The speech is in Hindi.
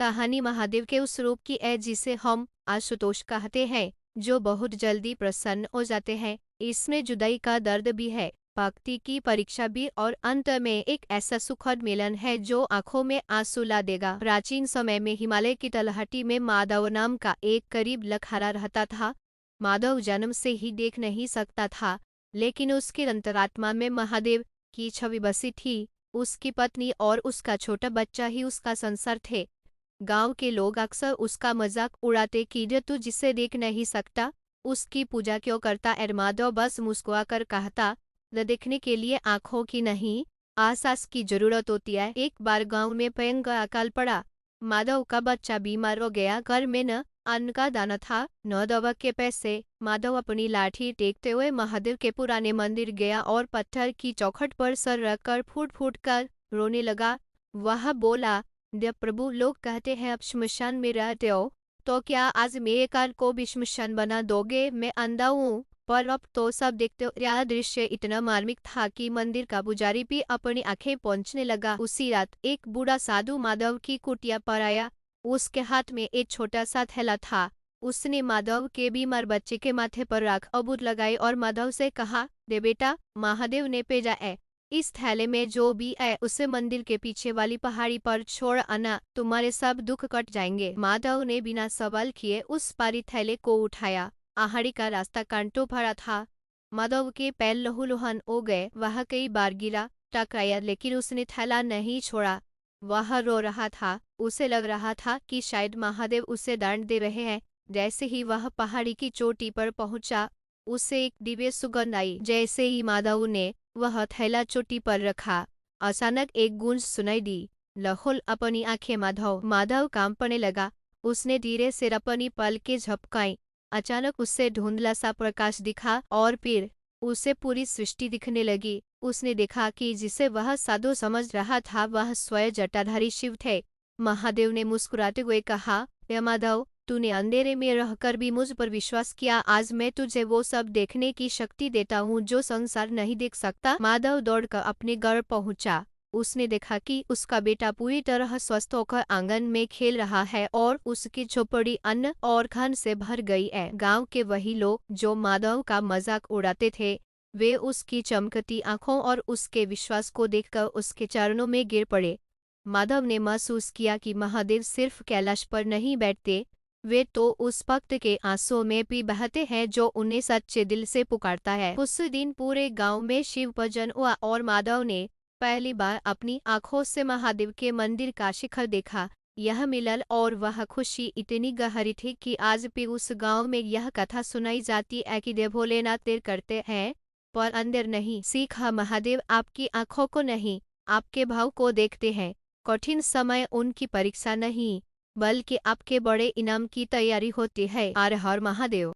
कहानी महादेव के उस रूप की है जिसे हम आशुतोष कहते हैं, जो बहुत जल्दी प्रसन्न हो जाते हैं। इसमें जुदाई का दर्द भी है, भक्ति की परीक्षा भी, और अंत में एक ऐसा सुखद मिलन है जो आंखों में आंसू ला देगा। प्राचीन समय में हिमालय की तलहटी में माधव नाम का एक गरीब लखारा रहता था। माधव जन्म से ही देख नहीं सकता था, लेकिन उसकी अंतरात्मा में महादेव की छवि बसी थी। उसकी पत्नी और उसका छोटा बच्चा ही उसका संसार थे। गांव के लोग अक्सर उसका मजाक उड़ाते कि तू जिसे देख नहीं सकता उसकी पूजा क्यों करता। माधव बस मुस्कुराकर कहता, न देखने के लिए आंखों की नहीं, आसास की जरूरत होती है। एक बार गांव में भयंकर अकाल पड़ा। माधव का बच्चा बीमार हो गया। घर में न अन्न का दाना था, न दवा के पैसे। माधव अपनी लाठी टेकते हुए महादेव के पुराने मंदिर गया और पत्थर की चौखट पर सर रखकर फूट फूट कर रोने लगा। वह बोला, देव प्रभु, लोग कहते हैं अब श्मशान में रहते हो, तो क्या आज मेरे कार को भी श्मशान बना दोगे? मैं अंधा हूँ, पर अब तो सब देखते हो। यह दृश्य इतना मार्मिक था कि मंदिर का पुजारी भी अपनी आंखें पोंछने लगा। उसी रात एक बूढ़ा साधु माधव की कुटिया पर आया। उसके हाथ में एक छोटा सा थैला था। उसने माधव के बीमार बच्चे के माथे पर रख अबूत लगाई और माधव से कहा, दे बेटा, महादेव ने भेजा है। इस थैले में जो भी है उसे मंदिर के पीछे वाली पहाड़ी पर छोड़ आना, तुम्हारे सब दुख कट जाएंगे। माधव ने बिना सवाल किए उस पारी थैले को उठाया। पहाड़ी का रास्ता कांटों भरा था। माधव के पैर लहूलुहान हो गए। वह कई बार गिरा, टकराया, लेकिन उसने थैला नहीं छोड़ा। वह रो रहा था। उसे लग रहा था कि शायद महादेव उसे दंड दे रहे हैं। जैसे ही वह पहाड़ी की चोटी पर पहुंचा, उसे एक दिव्य सुगंध आई। जैसे ही माधव ने वह थैला चोटी पर रखा, अचानक एक गूंज सुनाई दी, लहोल अपनी आंखें माधव। माधव कांपने लगा। उसने धीरे से अपनी पलकें झपकाई। अचानक उससे धुंधला सा प्रकाश दिखा और फिर उसे पूरी सृष्टि दिखने लगी। उसने देखा कि जिसे वह साधु समझ रहा था वह स्वयं जटाधारी शिव थे। महादेव ने मुस्कुराते हुए कहा, माधव, तूने अंधेरे में रहकर भी मुझ पर विश्वास किया। आज मैं तुझे वो सब देखने की शक्ति देता हूँ जो संसार नहीं देख सकता। माधव दौड़कर अपने घर पहुंचा। उसने देखा कि उसका बेटा पूरी तरह स्वस्थ होकर आंगन में खेल रहा है और उसकी झोपड़ी अन्न और खान से भर गई है। गांव के वही लोग जो माधव का मजाक उड़ाते थे, वे उसकी चमकती आंखों और उसके विश्वास को देखकर उसके चरणों में गिर पड़े। माधव ने महसूस किया कि महादेव सिर्फ कैलाश पर नहीं बैठते, वे तो उस भक्त के आंसुओं में भी बहते हैं जो उन्हें सच्चे दिल से पुकारता है। उस दिन पूरे गांव में शिव भजन हुआ और माधव ने पहली बार अपनी आंखों से महादेव के मंदिर का शिखर देखा। यह मिलन और वह खुशी इतनी गहरी थी कि आज भी उस गांव में यह कथा सुनाई जाती है कि देव भोलेनाथ देर करते हैं पर अंदर नहीं। सीखा, महादेव आपकी आंखों को नहीं, आपके भाव को देखते हैं। कठिन समय उनकी परीक्षा नहीं, बल्कि आपके बड़े इनाम की तैयारी होती है। हर हर महादेव।